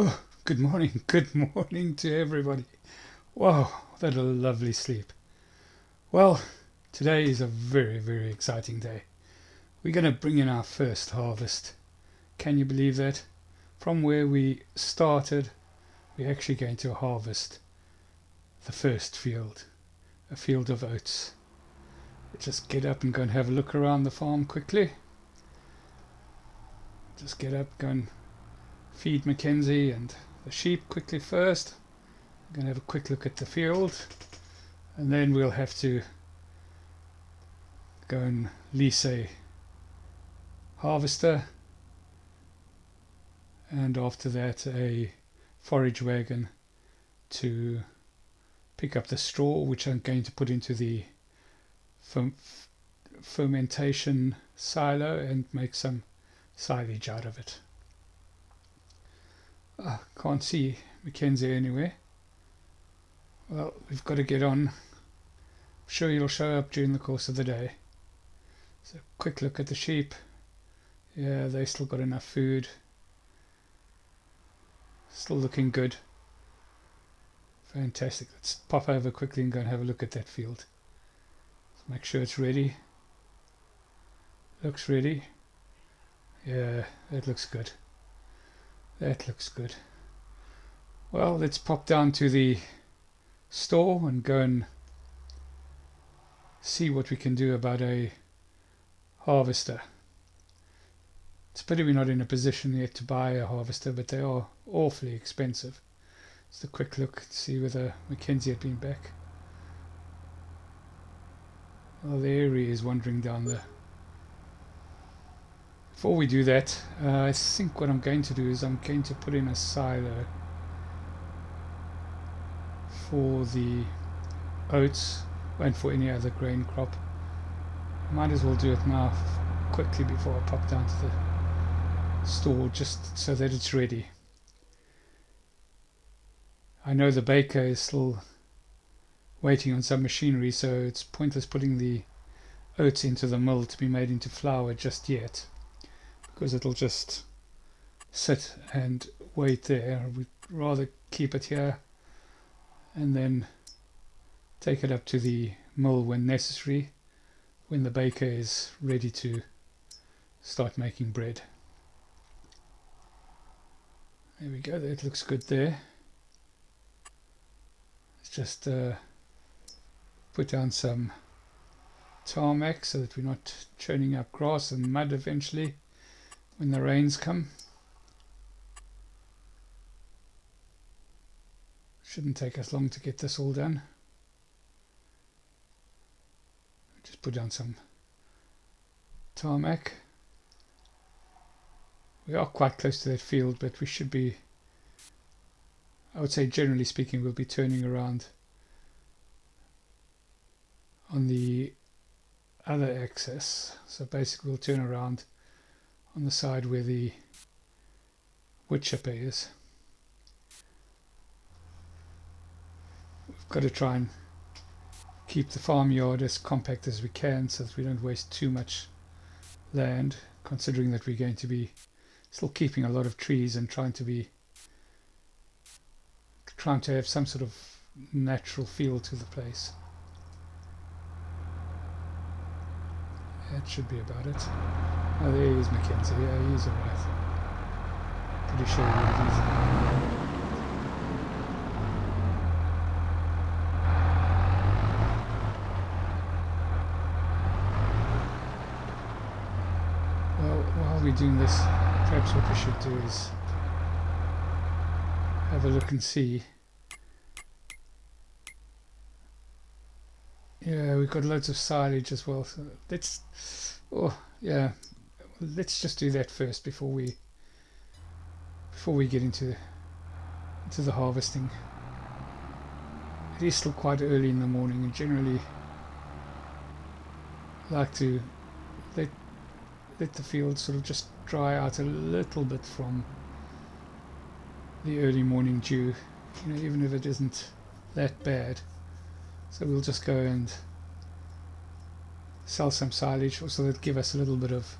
Oh, good morning to everybody. Wow, that a lovely sleep. Well, today is a very exciting day. We're going to bring in our first harvest. Can you believe that? From where we started, we're actually going to harvest the first field, a field of oats. Let's just get up and go and have a look around the farm quickly. Just get up, go and feed Mackenzie and the sheep quickly first. We're going to have a quick look at the field, and then we'll have to go and lease a harvester, and after that a forage wagon to pick up the straw, which I'm going to put into the fermentation silo and make some silage out of it. Can't see Mackenzie anywhere. Well, we've got to get on. I'm sure he'll show up during the course of the day. So quick look at the sheep. Yeah, they still got enough food. Still looking good. Fantastic. Let's pop over quickly and go and have a look at that field. Let's make sure it's ready. Looks ready. Yeah, that looks good. That looks good. Well, let's pop down to the store and go and see what we can do about a harvester. It's a pity we're not in a position yet to buy a harvester, but they are awfully expensive. Just a quick look to see whether Mackenzie had been back. Oh, there he is wandering down there. Before we do that, I think what I'm going to do is I'm going to put in a silo for the oats and for any other grain crop. Might as well do it now quickly before I pop down to the store, just so that it's ready. I know the baker is still waiting on some machinery, so it's pointless putting the oats into the mill to be made into flour just yet, because it'll just sit and wait there. We'd rather keep it here and then take it up to the mill when necessary, when the baker is ready to start making bread. There we go, that looks good there. Let's just put down some tarmac so that we're not churning up grass and mud eventually when the rains come. Shouldn't take us long to get this all done. Just put down some tarmac. We are quite close to that field, but we should be, I would say generally speaking, we'll be turning around on the other axis. So basically we'll turn around on the side where the wood chipper is. We've got to try and keep the farmyard as compact as we can so that we don't waste too much land, considering that we're going to be still keeping a lot of trees and trying to have some sort of natural feel to the place. That should be about it. Oh, there is Mackenzie. Yeah, he's alright. Pretty sure he's while we're doing this, perhaps what we should do is have a look and see. Yeah, we've got loads of silage as well, so let's just do that first before we get into the harvesting. It is still quite early in the morning, and generally like to let the field sort of just dry out a little bit from the early morning dew, even if it isn't that bad. So we'll just go and sell some silage, also that give us a little bit of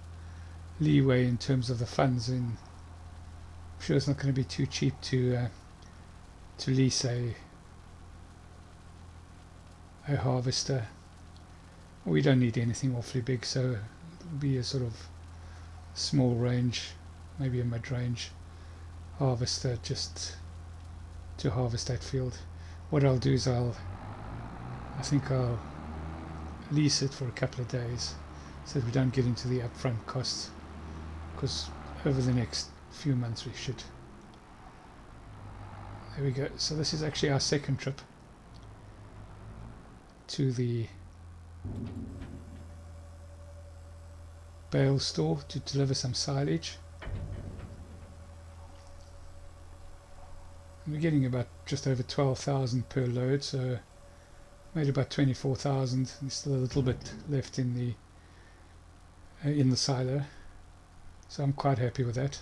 leeway in terms of the funds in I'm sure it's not going to be too cheap to lease a harvester. We don't need anything awfully big, so it'll be a sort of small range, maybe a mid-range harvester just to harvest that field. What I'll do is I think I'll lease it for a couple of days so that we don't get into the upfront costs, because over the next few months we should. There we go. So this is actually our second trip to the bale store to deliver some silage. And we're getting about just over 12,000 per load, so made about 24,000. There's still a little bit left in the silo, so I'm quite happy with that.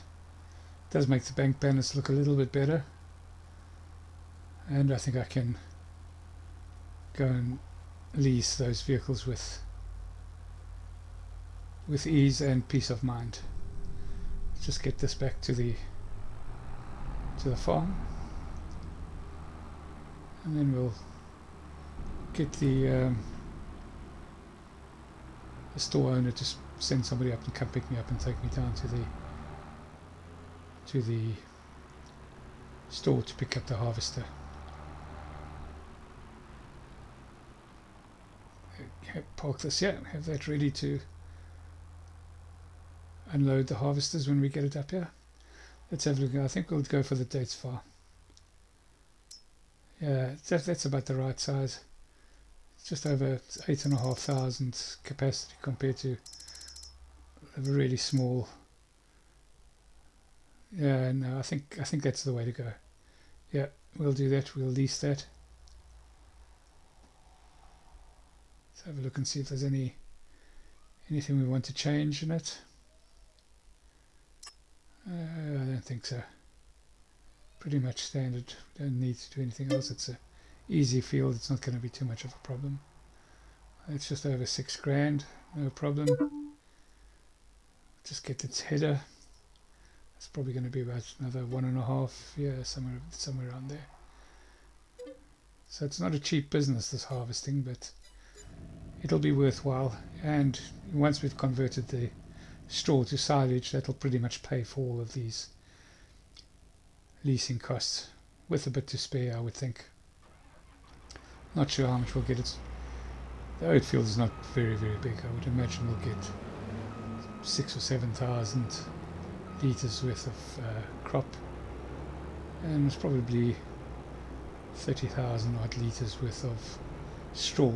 It does make the bank balance look a little bit better, and I think I can go and lease those vehicles with ease and peace of mind. Let's just get this back to the farm, and then we'll get the store owner to send somebody up and come pick me up and take me down to the store to pick up the harvester. Okay, park this here, have that ready to unload the harvesters when we get it up here. Let's have a look. I think we'll go for the dates far. Yeah, that's about the right size. It's just over 8,500 capacity compared to a really small. Yeah, no, I think that's the way to go. Yeah, we'll do that. We'll lease that. Let's have a look and see if there's anything we want to change in it. I don't think so. Pretty much standard. Don't need to do anything else. It's a easy field. It's not going to be too much of a problem. It's just over 6 grand. No problem. Just get its header. It's probably going to be about another 1.5. Yeah, somewhere around there. So it's not a cheap business, this harvesting, but it'll be worthwhile. And once we've converted the straw to silage, that'll pretty much pay for all of these leasing costs, with a bit to spare, I would think. Not sure how much we'll get. The oat field is not very big. I would imagine we'll get 6,000 or 7,000 litres worth of crop, and it's probably 30,000 odd litres worth of straw,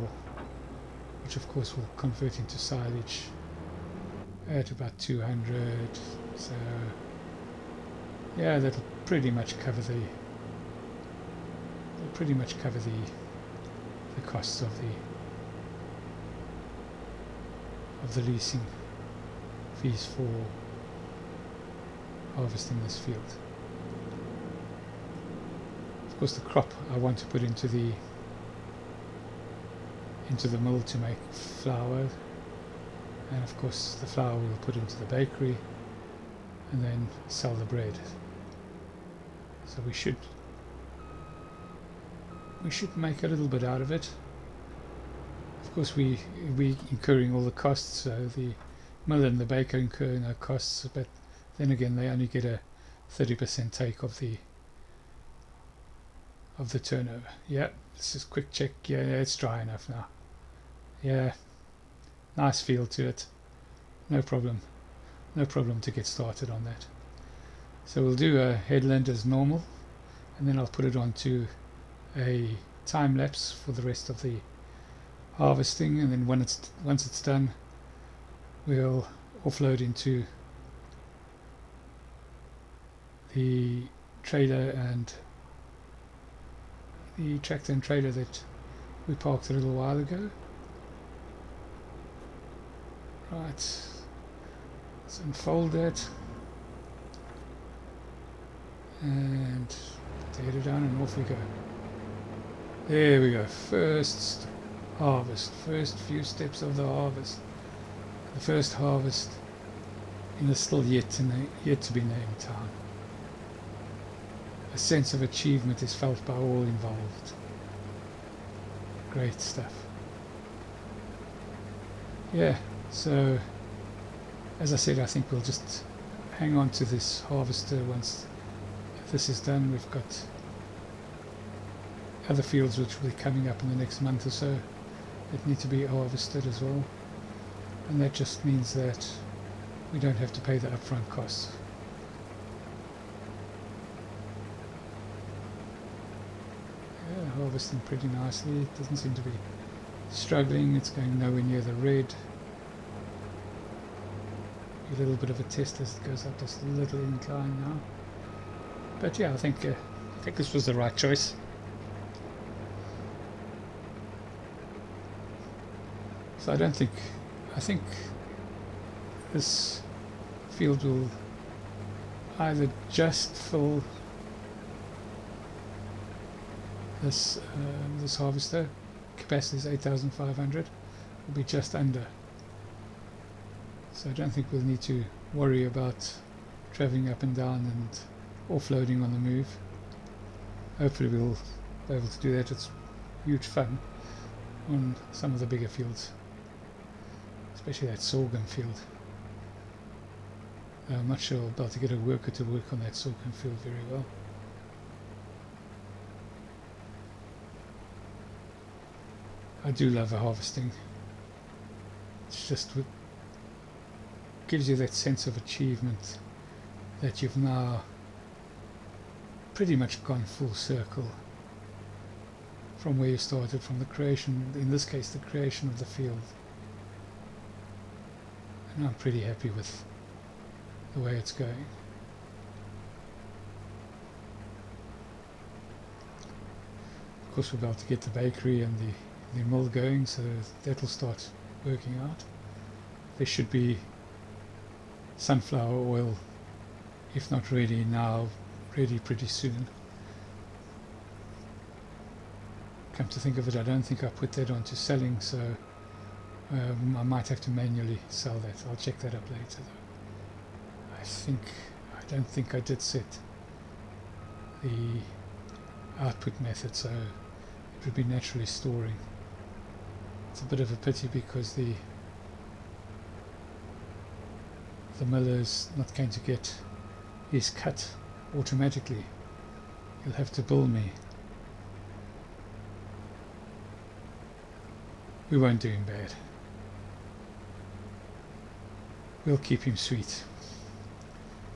which of course will convert into silage at about 200. So yeah, that'll pretty much cover the costs of the leasing fees for harvesting this field. Of course, the crop I want to put into the mill to make flour, and of course the flour we'll put into the bakery and then sell the bread. So we should make a little bit out of it. Of course, we incurring all the costs, so the mill and the baker incur no costs, but then again they only get a 30% take of the turnover. Yeah, let's just quick check. Yeah, it's dry enough now. Yeah, nice feel to it. No problem to get started on that. So we'll do a headland as normal, and then I'll put it onto a time lapse for the rest of the harvesting, and then once it's done, we'll offload into the trailer and the tractor and trailer that we parked a little while ago. Right, let's unfold that and tear it down, and off we go. There we go. First harvest, first few steps of the harvest. The first harvest in the still yet to be named town. a sense of achievement is felt by all involved. Great stuff. Yeah, so as I said, I think we'll just hang on to this harvester once this is done. We've got other fields which will be coming up in the next month or so that need to be harvested as well, and that just means that we don't have to pay the upfront costs. Yeah, harvesting pretty nicely. It doesn't seem to be struggling. It's going nowhere near the red. A little bit of a test as it goes up this little incline now, but yeah, I think this was the right choice. So I think this field will either just fill this harvester, capacity is 8,500, will be just under. So I don't think we'll need to worry about travelling up and down and offloading on the move. Hopefully we'll be able to do that. It's huge fun on some of the bigger fields, especially that sorghum field. I'm not sure I'll be able to get a worker to work on that sorghum field very well. I do love the harvesting. It's just gives you that sense of achievement that you've now pretty much gone full circle from where you started, from the creation, in this case the creation of the field. And I'm pretty happy with the way it's going. Of course we're about to get the bakery and the mill going, so that'll start working out. There should be sunflower oil, if not ready now, ready pretty soon. Come to think of it, I don't think I put that onto selling, so I might have to manually sell that. I'll check that up later though. I don't think I did set the output method, so it would be naturally storing. It's a bit of a pity because the miller's not going to get his cut automatically. He'll have to bill me. We won't do him bad. We'll keep him sweet.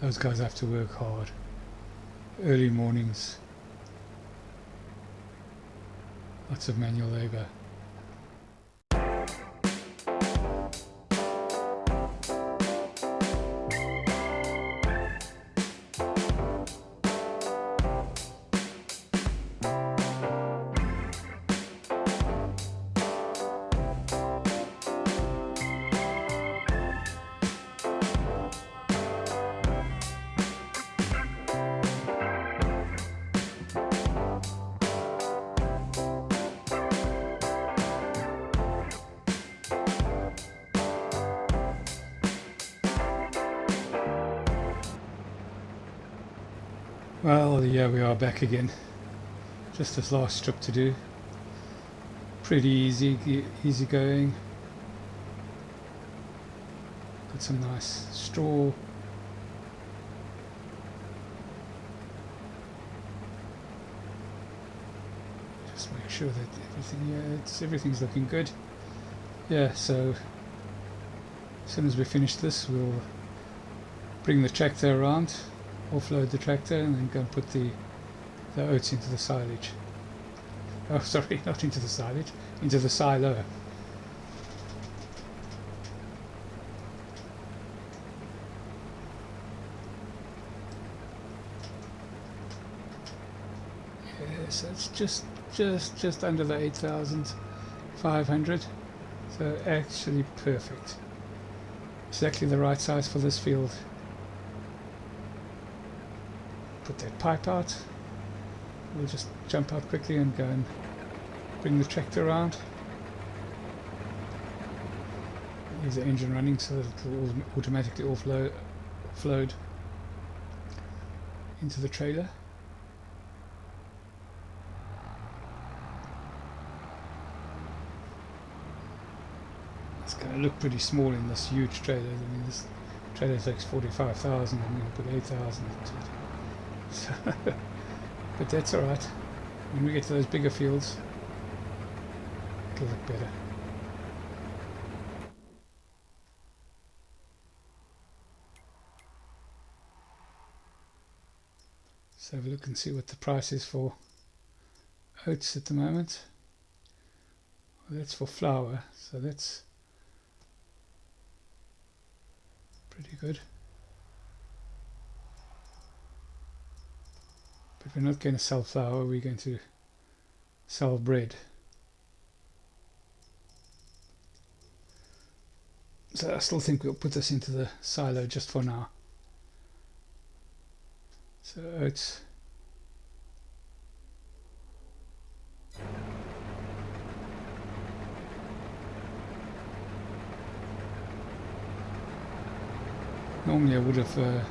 Those guys have to work hard. Early mornings. Lots of manual labour. Well, yeah, we are back again. Just this last strip to do. Pretty easy going. Got some nice straw. Just make sure that everything's looking good. Yeah, so as soon as we finish this, we'll bring the tractor around, offload the tractor, and then go and put the oats into the silage. Oh, sorry, not into the silage, into the silo. Yes, it's just under the 8,500. So actually perfect. Exactly the right size for this field. Put that pipe out. We'll just jump out quickly and go and bring the tractor around. Leave the engine running so that it will automatically offload into the trailer. It's going to look pretty small in this huge trailer. I mean, this trailer takes 45,000 and I'm going to put 8,000 into it. So but that's alright. When we get to those bigger fields, it'll look better. Let's have a look and see what the price is for oats at the moment. Well, that's for flour, so that's pretty good. But we're not going to sell flour, we're going to sell bread. So I still think we'll put this into the silo just for now. So oats. Normally I would have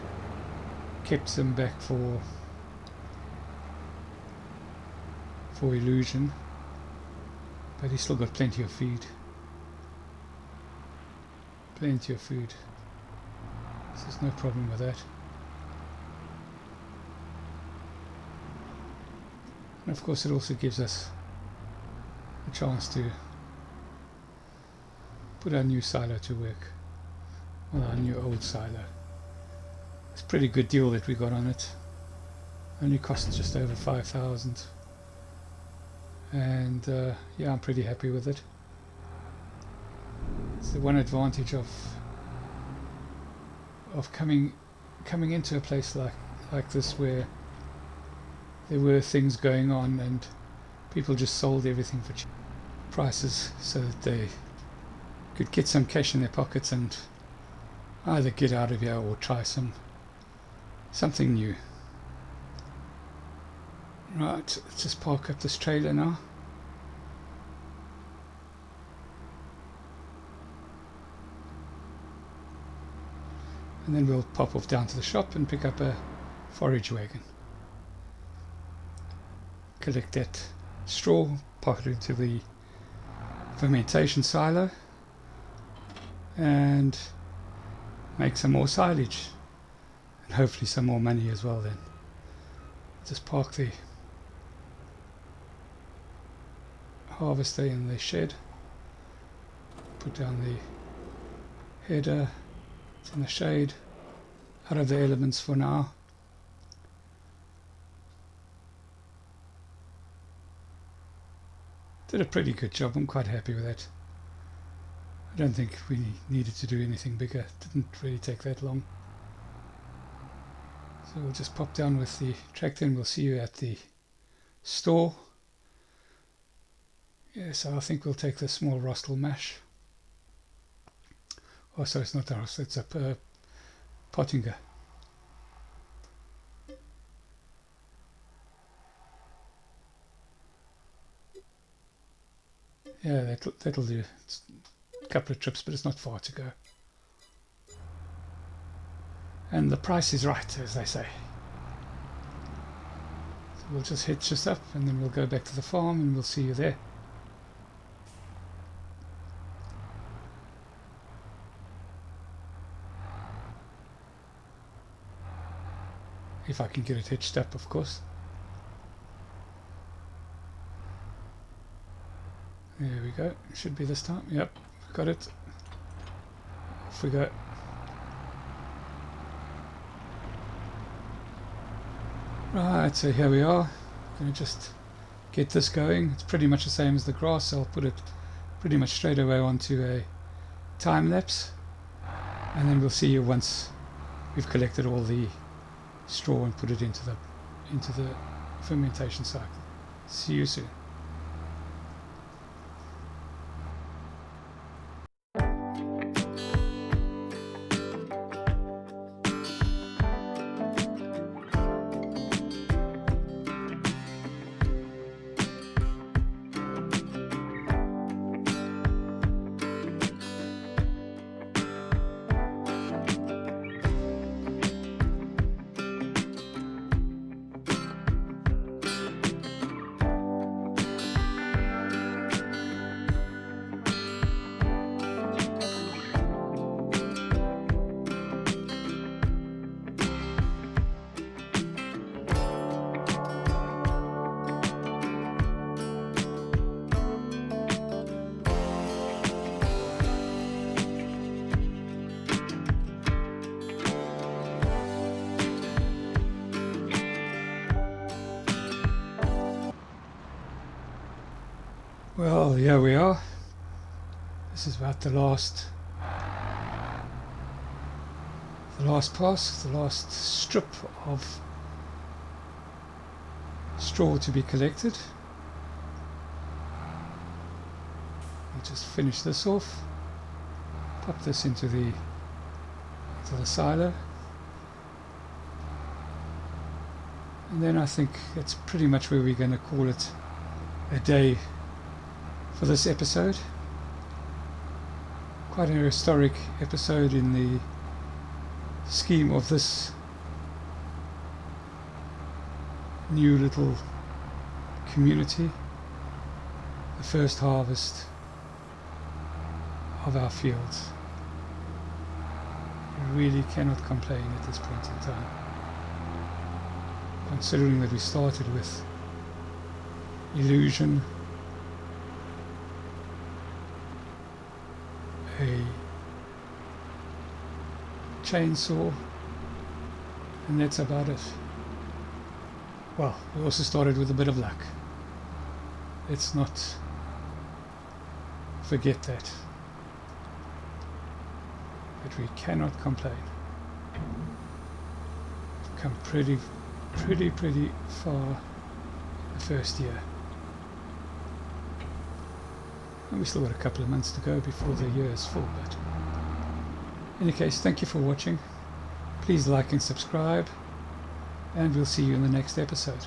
kept them back for illusion, but he's still got plenty of feed. Plenty of food. So there's no problem with that. And of course it also gives us a chance to put our new silo to work. Well, our new old silo. It's a pretty good deal that we got on it. Only cost just over 5,000. And yeah, I'm pretty happy with it. It's the one advantage of coming into a place like this where there were things going on and people just sold everything for cheap prices so that they could get some cash in their pockets and either get out of here or try something new. Right, let's just park up this trailer now. And then we'll pop off down to the shop and pick up a forage wagon. Collect that straw, pop it into the fermentation silo and make some more silage and hopefully some more money as well then. Just park the harvester in the shed, put down the header, it's in the shade, out of the elements for now. Did a pretty good job, I'm quite happy with that. I don't think we needed to do anything bigger, it didn't really take that long. So we'll just pop down with the tractor and we'll see you at the store. Yeah, so I think we'll take the small Rostel mash. Oh, sorry, it's not a Rostel, it's a Pottinger. Yeah, that'll do. It's a couple of trips, but it's not far to go. And the price is right, as they say. So we'll just hitch this up and then we'll go back to the farm and we'll see you there. If I can get it hitched up, of course. There we go. It should be this time. Yep, got it. Off we go. Right, so here we are. Going to just get this going. It's pretty much the same as the grass. I'll put it pretty much straight away onto a time lapse, and then we'll see you once we've collected all the straw and put it into the fermentation cycle. See you soon. Well, here we are. This is about the last pass, the last strip of straw to be collected. We'll just finish this off, pop this into the silo, and then I think that's pretty much where we're going to call it a day for this episode. Quite a historic episode in the scheme of this new little community. The first harvest of our fields. We really cannot complain at this point in time, considering that we started with illusion, a chainsaw, and that's about it. Well, we also started with a bit of luck. Let's not forget that. But we cannot complain. We've come pretty far the first year. And we still got a couple of months to go before the year is full, but in any case, thank you for watching. Please like and subscribe, and we'll see you in the next episode.